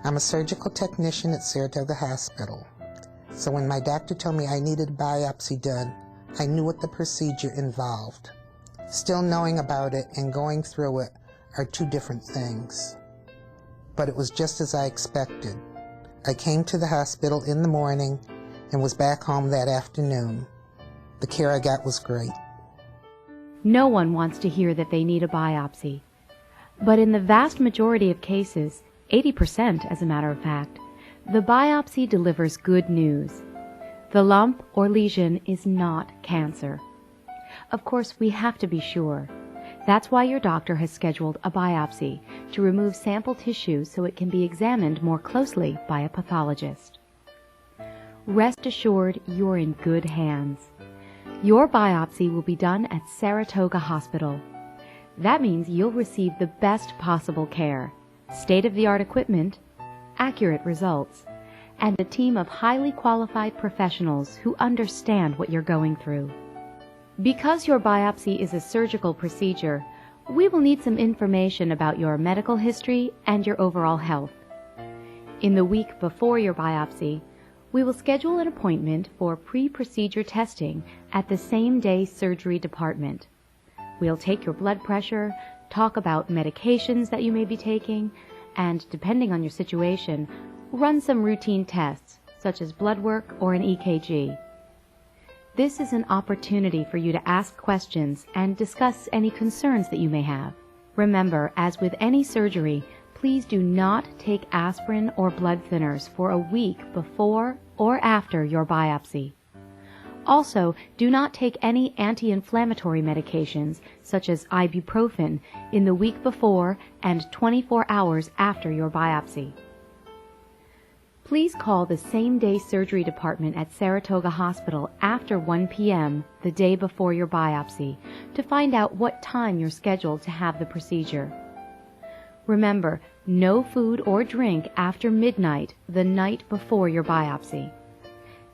I'm a surgical technician at Saratoga Hospital. So when my doctor told me I needed a biopsy done, I knew what the procedure involved. Still knowing about it and going through it are two different things. But it was just as I expected. I came to the hospital in the morning and was back home that afternoon. The care I got was great. No one wants to hear that they need a biopsy. But in the vast majority of cases, 80% as a matter of fact, the biopsy delivers good news. The lump or lesion is not cancer. Of course, we have to be sure. That's why your doctor has scheduled a biopsy to remove sample tissue so it can be examined more closely by a pathologist. Rest assured you're in good hands. Your biopsy will be done at Saratoga Hospital. That means you'll receive the best possible care, state-of-the-art equipment, accurate results, and a team of highly qualified professionals who understand what you're going through. Because your biopsy is a surgical procedure, we will need some information about your medical history and your overall health. In the week before your biopsy, we will schedule an appointment for pre-procedure testing at the same-day surgery department. We'll take your blood pressure, talk about medications that you may be taking, and, depending on your situation, run some routine tests, such as blood work or an EKG. This is an opportunity for you to ask questions and discuss any concerns that you may have. Remember, as with any surgery, please do not take aspirin or blood thinners for a week before or after your biopsy. Also, do not take any anti-inflammatory medications, such as ibuprofen, in the week before and 24 hours after your biopsy. Please call the same-day surgery department at Saratoga Hospital after 1 p.m. the day before your biopsy to find out what time you're scheduled to have the procedure. Remember, no food or drink after midnight the night before your biopsy.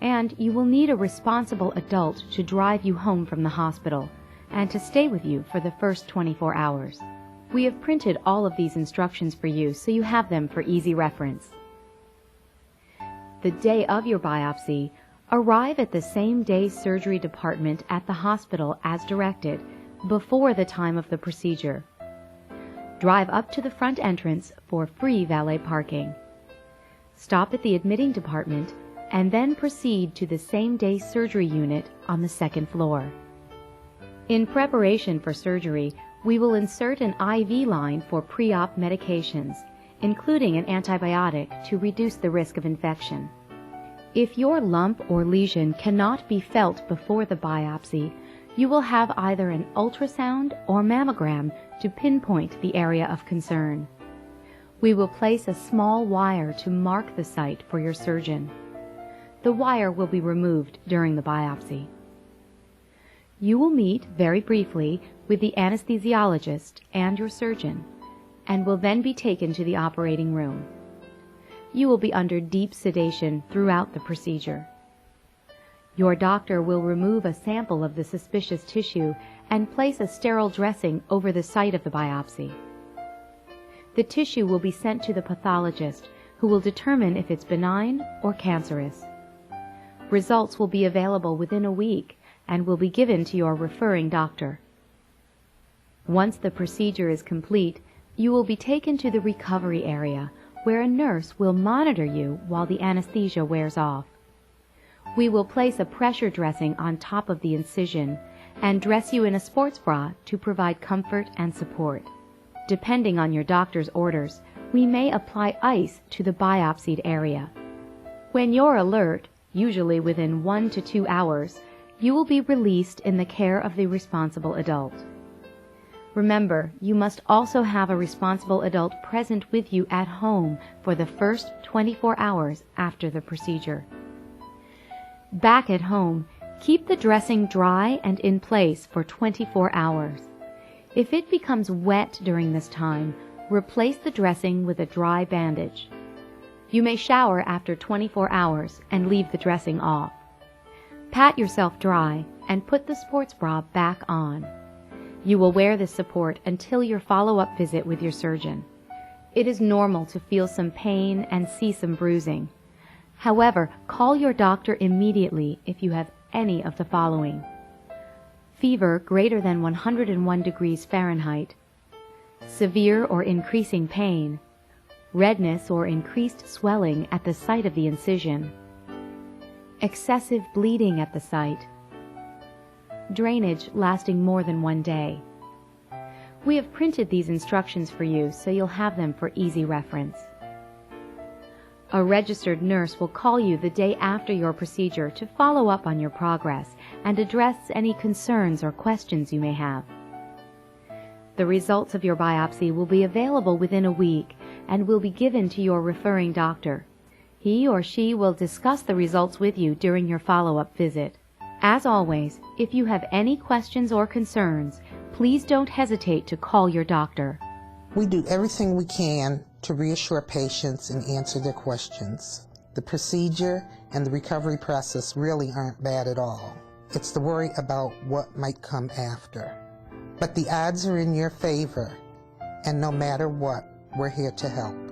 And you will need a responsible adult to drive you home from the hospital and to stay with you for the first 24 hours. We have printed all of these instructions for you so you have them for easy reference. The day of your biopsy, arrive at the same-day surgery department at the hospital as directed before the time of the procedure. Drive up to the front entrance for free valet parking. Stop at the admitting department and then proceed to the same-day surgery unit on the second floor. In preparation for surgery, we will insert an IV line for pre-op medications, including an antibiotic to reduce the risk of infection. If your lump or lesion cannot be felt before the biopsy, you will have either an ultrasound or mammogram to pinpoint the area of concern. We will place a small wire to mark the site for your surgeon. The wire will be removed during the biopsy. You will meet very briefly with the anesthesiologist and your surgeon, and will then be taken to the operating room. You will be under deep sedation throughout the procedure. Your doctor will remove a sample of the suspicious tissue and place a sterile dressing over the site of the biopsy. The tissue will be sent to the pathologist, who will determine if it's benign or cancerous. Results will be available within a week and will be given to your referring doctor. Once the procedure is complete, you will be taken to the recovery area, where a nurse will monitor you while the anesthesia wears off. We will place a pressure dressing on top of the incision and dress you in a sports bra to provide comfort and support. Depending on your doctor's orders, we may apply ice to the biopsied area. When you're alert, usually within 1 to 2 hours, you will be released in the care of the responsible adult. Remember, you must also have a responsible adult present with you at home for the first 24 hours after the procedure. Back at home, keep the dressing dry and in place for 24 hours. If it becomes wet during this time, replace the dressing with a dry bandage. You may shower after 24 hours and leave the dressing off. Pat yourself dry and put the sports bra back on. You will wear this support until your follow-up visit with your surgeon. It is normal to feel some pain and see some bruising. However, call your doctor immediately if you have any of the following: fever greater than 101 degrees Fahrenheit, severe or increasing pain, redness or increased swelling at the site of the incision, excessive bleeding at the site, drainage lasting more than 1 day. We have printed these instructions for you so you'll have them for easy reference. A registered nurse will call you the day after your procedure to follow up on your progress and address any concerns or questions you may have. The results of your biopsy will be available within a week and will be given to your referring doctor. He or she will discuss the results with you during your follow-up visit. As always, if you have any questions or concerns, please don't hesitate to call your doctor. We do everything we can to reassure patients and answer their questions. The procedure and the recovery process really aren't bad at all. It's the worry about what might come after. But the odds are in your favor, and no matter what, we're here to help.